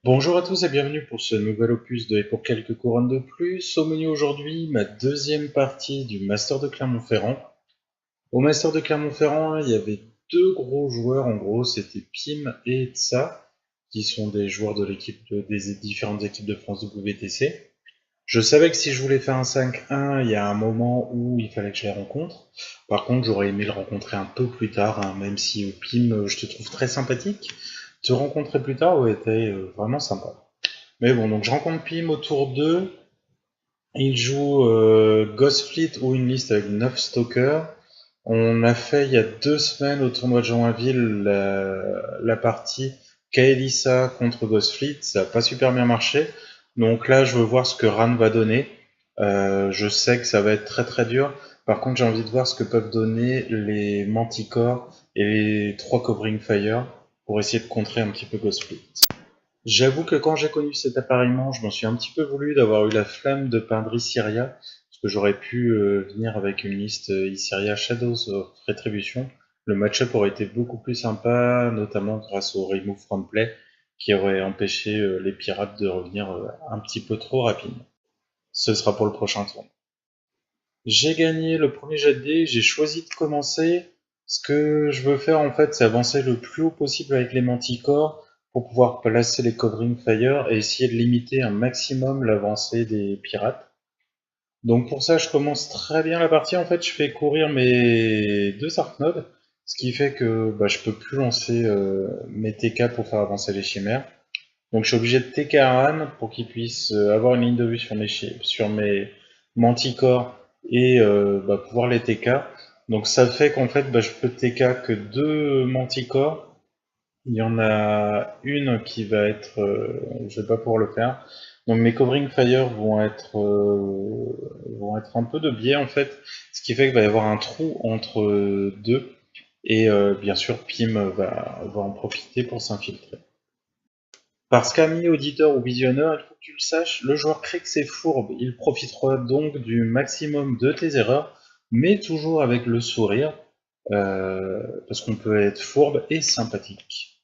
Bonjour à tous et bienvenue pour ce nouvel opus de Et pour quelques couronnes de plus. Au menu aujourd'hui, ma deuxième partie du Master de Clermont-Ferrand. Au Master de Clermont-Ferrand, il y avait deux gros joueurs, en gros, c'était Pim et Tsa, qui sont des joueurs de des différentes équipes de France WTC. Je savais que si je voulais faire un 5-1, il y a un moment où il fallait que je les rencontre. Par contre, j'aurais aimé le rencontrer un peu plus tard, hein, même si Pim, je te trouve très sympathique. Te rencontrer plus tard aurait été vraiment sympa. Mais bon, donc je rencontre Pim au tour 2. Il joue Ghostfleet ou une liste avec 9 stalkers. On a fait il y a 2 semaines au tournoi de Joinville la partie Kaelissa contre Ghostfleet. Ça n'a pas super bien marché. Donc là, je veux voir ce que Ran va donner. Je sais que ça va être très très dur. Par contre, j'ai envie de voir ce que peuvent donner les Manticore et les 3 Covering Fire pour essayer de contrer un petit peu Ghostfleet. J'avoue que quand j'ai connu cet appareillement, je m'en suis un petit peu voulu d'avoir eu la flemme de peindre Issyria, parce que j'aurais pu venir avec une liste Issyria Shadows of Retribution. Le match-up aurait été beaucoup plus sympa, notamment grâce au Remove from Play, qui aurait empêché les pirates de revenir un petit peu trop rapidement. Ce sera pour le prochain tour. J'ai gagné le premier jet de dés, j'ai choisi de commencer. Ce que je veux faire en fait, c'est avancer le plus haut possible avec les manticores pour pouvoir placer les covering fire et essayer de limiter un maximum l'avancée des pirates. Donc pour ça, je commence très bien la partie. En fait, je fais courir mes deux Arknodes, ce qui fait que je peux plus lancer mes TK pour faire avancer les chimères. Donc je suis obligé de TK Aran pour qu'il puisse avoir une ligne de vue sur mes manticores et pouvoir les TK. Donc ça fait qu'en fait je peux TK que deux manticores. Il y en a une qui va être, je vais pas pouvoir le faire. Donc mes covering fire vont être un peu de biais en fait, ce qui fait qu'il va y avoir un trou entre deux et bien sûr Pim va en profiter pour s'infiltrer. Parce qu'ami auditeur ou visionneur, il faut que tu le saches, le joueur crée que c'est fourbe. Il profitera donc du maximum de tes erreurs, mais toujours avec le sourire, parce qu'on peut être fourbe et sympathique.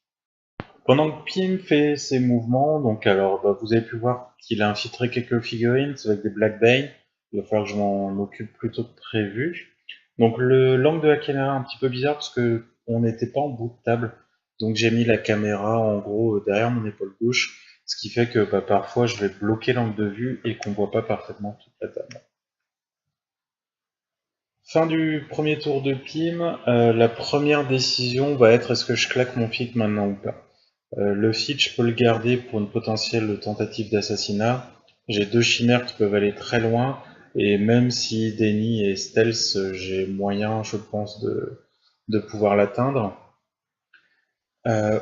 Pendant que Pim fait ses mouvements, donc alors vous avez pu voir qu'il a infiltré quelques figurines avec des Black Bane. Il va falloir que je m'en occupe plus tôt que prévu. Donc l'angle de la caméra est un petit peu bizarre parce que on n'était pas en bout de table. Donc j'ai mis la caméra en gros derrière mon épaule gauche, ce qui fait que parfois je vais bloquer l'angle de vue et qu'on voit pas parfaitement toute la table. Fin du premier tour de Pim, la première décision va être est-ce que je claque mon feat maintenant ou pas. Le feat, je peux le garder pour une potentielle tentative d'assassinat. J'ai deux chimères qui peuvent aller très loin, et même si Denny est stealth, j'ai moyen, je pense, de pouvoir l'atteindre.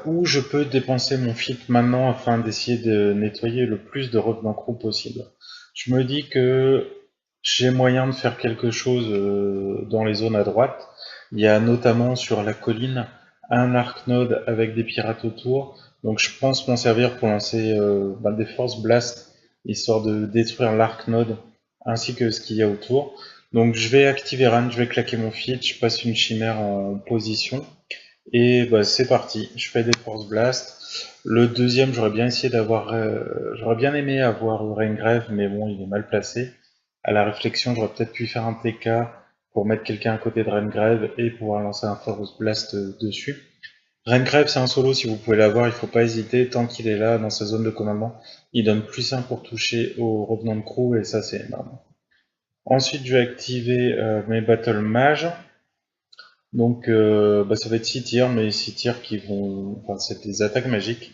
Ou je peux dépenser mon feat maintenant afin d'essayer de nettoyer le plus de revenants crew possible. Je me dis que j'ai moyen de faire quelque chose dans les zones à droite. Il y a notamment sur la colline un arc node avec des pirates autour. Donc je pense m'en servir pour lancer des force blast, histoire de détruire l'arc node ainsi que ce qu'il y a autour. Donc je vais activer Ran, je vais claquer mon feat, je passe une chimère en position. Et c'est parti, je fais des force blast. Le deuxième, j'aurais bien aimé avoir Raingrave, mais bon, il est mal placé. À la réflexion, j'aurais peut-être pu faire un TK pour mettre quelqu'un à côté de Raingrave et pouvoir lancer un force blast dessus. Raingrave, c'est un solo, si vous pouvez l'avoir, il faut pas hésiter, tant qu'il est là, dans sa zone de commandement, il donne plus 1 pour toucher au revenant de crew, et ça c'est énorme. Ensuite, je vais activer mes Battle Mage. Donc ça va être 6 tirs, mais 6 tirs qui vont. Enfin, c'est des attaques magiques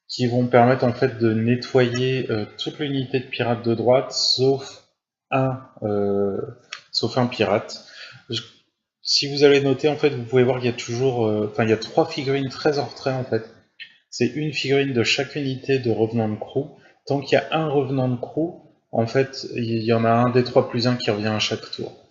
qui vont permettre en fait de nettoyer toute l'unité de pirates de droite, un, euh, sauf un pirate. Je- Si vous allez noter, en fait, vous pouvez voir qu'il y a toujours. Enfin, il y a 3 figurines très en retrait en fait. C'est une figurine de chaque unité de revenant de crew. Tant qu'il y a un revenant de crew, en fait, il y en a un des 3 plus 1 qui revient à chaque tour.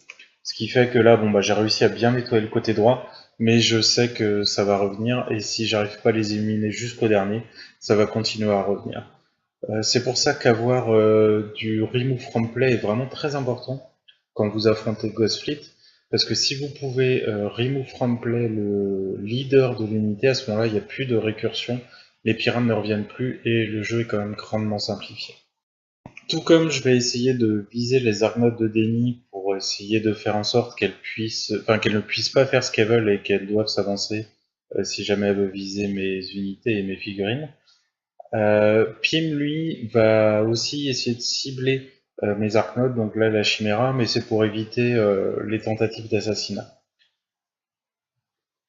Ce qui fait que là, j'ai réussi à bien nettoyer le côté droit, mais je sais que ça va revenir, et si j'arrive pas à les éliminer jusqu'au dernier, ça va continuer à revenir. C'est pour ça qu'avoir du remove from play est vraiment très important quand vous affrontez Ghostfleet, parce que si vous pouvez remove from play le leader de l'unité, à ce moment-là, il n'y a plus de récursion, les pirates ne reviennent plus et le jeu est quand même grandement simplifié. Tout comme je vais essayer de viser les Argonautes de Denny pour essayer de faire en sorte qu'elles ne puissent pas faire ce qu'elles veulent et qu'elles doivent s'avancer si jamais elles veulent viser mes unités et mes figurines. Pym, lui, va aussi essayer de cibler mes Argonautes, donc là la Chimera, mais c'est pour éviter les tentatives d'assassinat.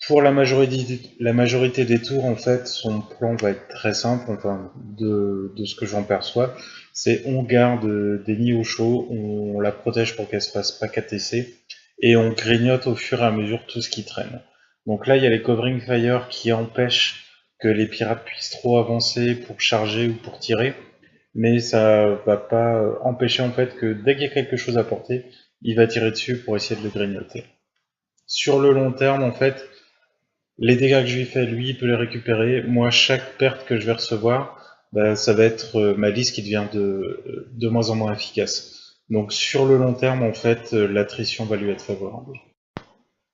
Pour la majorité des tours, en fait, son plan va être très simple, enfin, de ce que j'en perçois. C'est on garde Denny au chaud, on la protège pour qu'elle se fasse pas KTC, et on grignote au fur et à mesure tout ce qui traîne. Donc là, il y a les Covering Fire qui empêchent que les pirates puissent trop avancer pour charger ou pour tirer, mais ça va pas empêcher en fait que dès qu'il y a quelque chose à porter, il va tirer dessus pour essayer de le grignoter. Sur le long terme, en fait, les dégâts que je lui fais, lui, il peut les récupérer. Moi, chaque perte que je vais recevoir, bah, ça va être ma liste qui devient de moins en moins efficace. Donc sur le long terme, en fait, l'attrition va lui être favorable.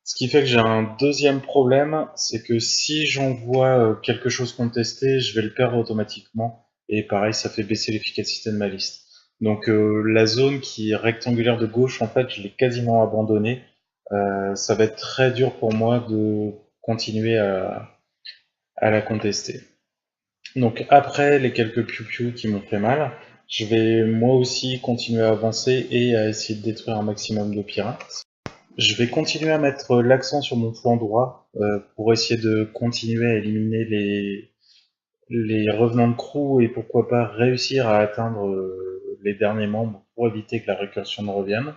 Ce qui fait que j'ai un deuxième problème, c'est que si j'envoie quelque chose contesté, je vais le perdre automatiquement. Et pareil, ça fait baisser l'efficacité de ma liste. Donc la zone qui est rectangulaire de gauche, en fait, je l'ai quasiment abandonnée. Ça va être très dur pour moi de continuer à la contester. Donc après les quelques piou-piou qui m'ont fait mal, je vais moi aussi continuer à avancer et à essayer de détruire un maximum de pirates. Je vais continuer à mettre l'accent sur mon flanc droit pour essayer de continuer à éliminer les revenants de crew et pourquoi pas réussir à atteindre les derniers membres pour éviter que la récursion ne revienne.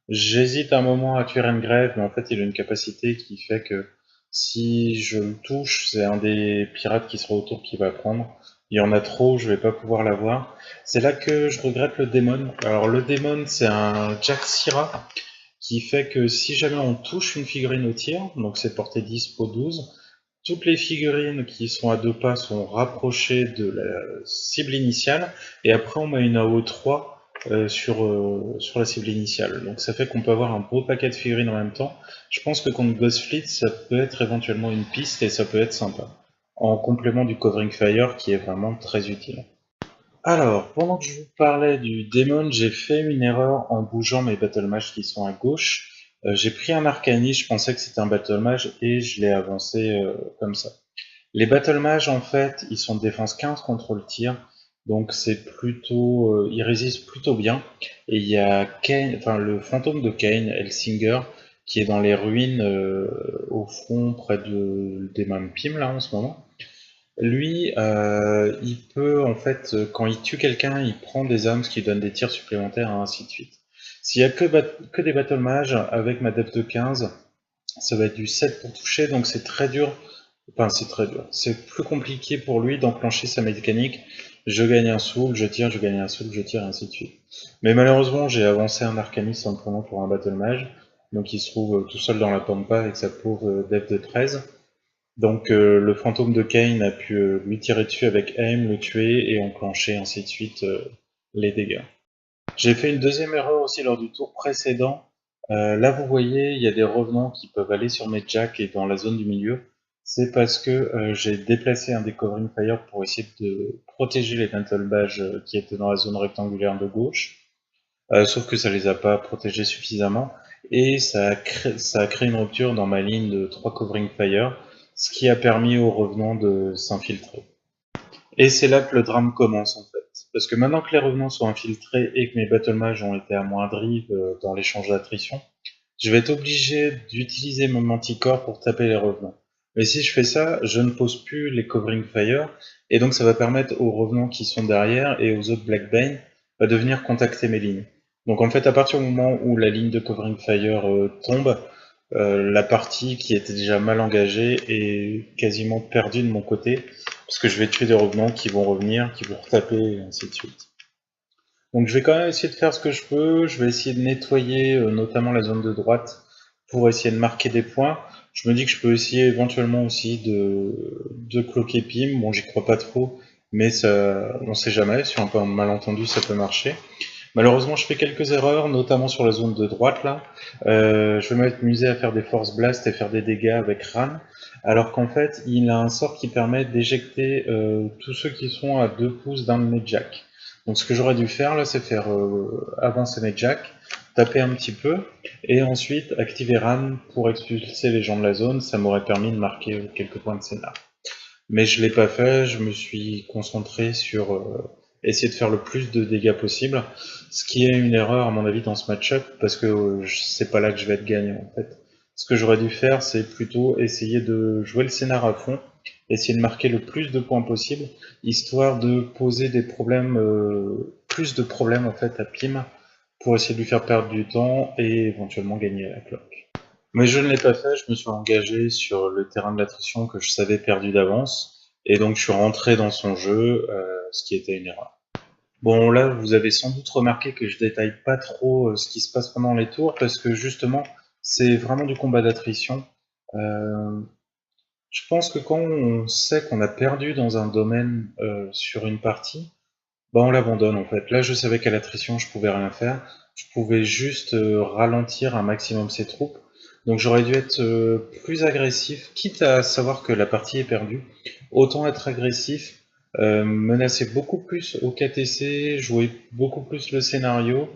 J'hésite un moment à tuer Rengrave, mais en fait il a une capacité qui fait que si je le touche, c'est un des pirates qui sera autour qui va prendre. Il y en a trop, je vais pas pouvoir l'avoir. C'est là que je regrette le démon. Alors le démon, c'est un Jack Syrah qui fait que si jamais on touche une figurine au tir, donc c'est portée 10 pour 12, toutes les figurines qui sont à 2 pas sont rapprochées de la cible initiale, et après on met une AO3 sur la cible initiale. Donc ça fait qu'on peut avoir un beau paquet de figurines en même temps. Je pense que contre Ghostfleet, ça peut être éventuellement une piste et ça peut être sympa. En complément du Covering Fire qui est vraiment très utile. Alors, pendant que je vous parlais du démon, j'ai fait une erreur en bougeant mes Battle Mages qui sont à gauche. J'ai pris un Arcanist, je pensais que c'était un Battle Mage et je l'ai avancé comme ça. Les Battle Mages, en fait, ils sont de défense 15 contre le tir, donc c'est plutôt, ils résistent plutôt bien. Et il y a Kane, enfin le fantôme de Kane, Elsinger, qui est dans les ruines au fond près de Demon Pym là en ce moment. Lui, il peut en fait, quand il tue quelqu'un, il prend des âmes, ce qui donne des tirs supplémentaires et ainsi de suite. S'il y a que des Battle Mages avec ma def de 15, ça va être du 7 pour toucher, donc c'est très dur. Enfin, c'est très dur. C'est plus compliqué pour lui d'enclencher sa mécanique. Je gagne un soul, je tire, je gagne un soul, je tire, et ainsi de suite. Mais malheureusement, j'ai avancé un Arcanist en le prenant pour un Battle Mage, donc il se trouve tout seul dans la pampa avec sa pauvre def de 13. Donc le fantôme de Kane a pu lui tirer dessus avec aim, le tuer et enclencher ainsi de suite les dégâts. J'ai fait une deuxième erreur aussi lors du tour précédent. Là vous voyez, il y a des revenants qui peuvent aller sur mes jacks et dans la zone du milieu. C'est parce que j'ai déplacé un des Covering Fire pour essayer de protéger les Battle Mages qui étaient dans la zone rectangulaire de gauche. Sauf que ça les a pas protégés suffisamment et ça a créé une rupture dans ma ligne de 3 Covering Fire, ce qui a permis aux revenants de s'infiltrer. Et c'est là que le drame commence en fait. Parce que maintenant que les revenants sont infiltrés et que mes Battle Mages ont été amoindris dans l'échange d'attrition, je vais être obligé d'utiliser mon manticore pour taper les revenants. Mais si je fais ça, je ne pose plus les Covering Fire, et donc ça va permettre aux revenants qui sont derrière et aux autres Blackbane de venir contacter mes lignes. Donc en fait, à partir du moment où la ligne de Covering Fire tombe, la partie qui était déjà mal engagée est quasiment perdue de mon côté, parce que je vais tuer des revenants qui vont revenir, qui vont retaper, et ainsi de suite. Donc je vais quand même essayer de faire ce que je peux, je vais essayer de nettoyer notamment la zone de droite pour essayer de marquer des points. Je me dis que je peux essayer éventuellement aussi de cloquer Pym, bon j'y crois pas trop, mais ça, on sait jamais, sur un peu un malentendu ça peut marcher. Malheureusement je fais quelques erreurs, notamment sur la zone de droite là. Je vais m'amuser à faire des force blast et faire des dégâts avec Ran. alors qu'en fait il a un sort qui permet d'éjecter tous ceux qui sont à 2 pouces d'un de mes jacks. Donc ce que j'aurais dû faire là, c'est faire avancer mes jacks, taper un petit peu, et ensuite activer Ran pour expulser les gens de la zone. Ça m'aurait permis de marquer quelques points de scénar. Mais je l'ai pas fait, je me suis concentré sur essayer de faire le plus de dégâts possible, ce qui est une erreur à mon avis dans ce match-up, parce que c'est pas là que je vais être gagnant en fait. Ce que j'aurais dû faire, c'est plutôt essayer de jouer le scénar à fond, essayer de marquer le plus de points possible, histoire de poser des problèmes, plus de problèmes en fait à Pim, pour essayer de lui faire perdre du temps et éventuellement gagner à la cloque. Mais je ne l'ai pas fait, je me suis engagé sur le terrain de l'attrition que je savais perdu d'avance, et donc je suis rentré dans son jeu, ce qui était une erreur. Bon, là, vous avez sans doute remarqué que je détaille pas trop ce qui se passe pendant les tours, parce que justement, c'est vraiment du combat d'attrition. Euh, je pense que quand on sait qu'on a perdu dans un domaine sur une partie, bah on l'abandonne en fait. Là, je savais qu'à l'attrition, je pouvais rien faire. Je pouvais juste ralentir un maximum ses troupes. Donc j'aurais dû être plus agressif, quitte à savoir que la partie est perdue. Autant être agressif, menacer beaucoup plus au KTC, jouer beaucoup plus le scénario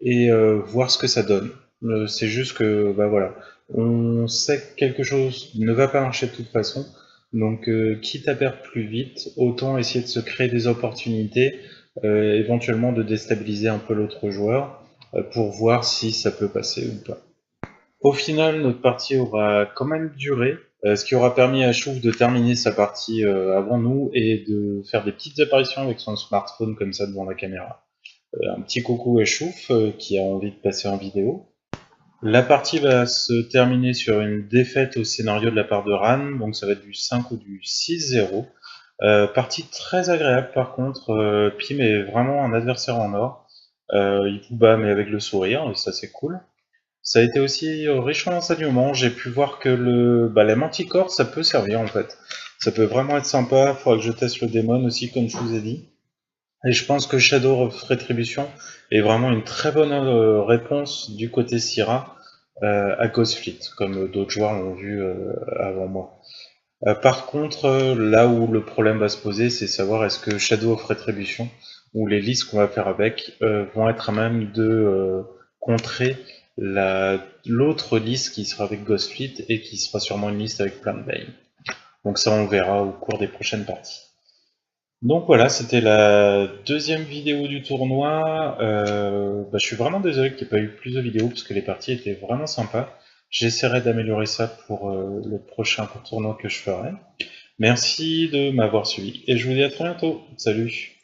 et voir ce que ça donne. C'est juste que, bah voilà, on sait que quelque chose ne va pas marcher de toute façon. Donc, quitte à perdre plus vite, autant essayer de se créer des opportunités, éventuellement de déstabiliser un peu l'autre joueur, pour voir si ça peut passer ou pas. Au final, notre partie aura quand même duré, ce qui aura permis à Chouf de terminer sa partie avant nous et de faire des petites apparitions avec son smartphone comme ça devant la caméra. Un petit coucou à Chouf qui a envie de passer en vidéo. La partie va se terminer sur une défaite au scénario de la part de Ran, donc ça va être du 5 ou du 6-0. Partie très agréable par contre, Pim est vraiment un adversaire en or. Il vous bat mais avec le sourire, et ça c'est cool. Ça a été aussi riche en enseignements, j'ai pu voir que la manticore ça peut servir en fait. Ça peut vraiment être sympa, il faudra que je teste le démon aussi comme je vous ai dit. Et je pense que Shadow of Retribution est vraiment une très bonne réponse du côté Syrah à Ghostfleet, comme d'autres joueurs l'ont vu avant moi. Par contre, là où le problème va se poser, c'est savoir est-ce que Shadow of Retribution ou les listes qu'on va faire avec vont être à même de contrer l'autre liste qui sera avec Ghostfleet et qui sera sûrement une liste avec plein de Bane. Donc ça on verra au cours des prochaines parties. Donc voilà, c'était la deuxième vidéo du tournoi. Je suis vraiment désolé qu'il n'y ait pas eu plus de vidéos parce que les parties étaient vraiment sympas. J'essaierai d'améliorer ça pour le prochain tournoi que je ferai. Merci de m'avoir suivi et je vous dis à très bientôt. Salut!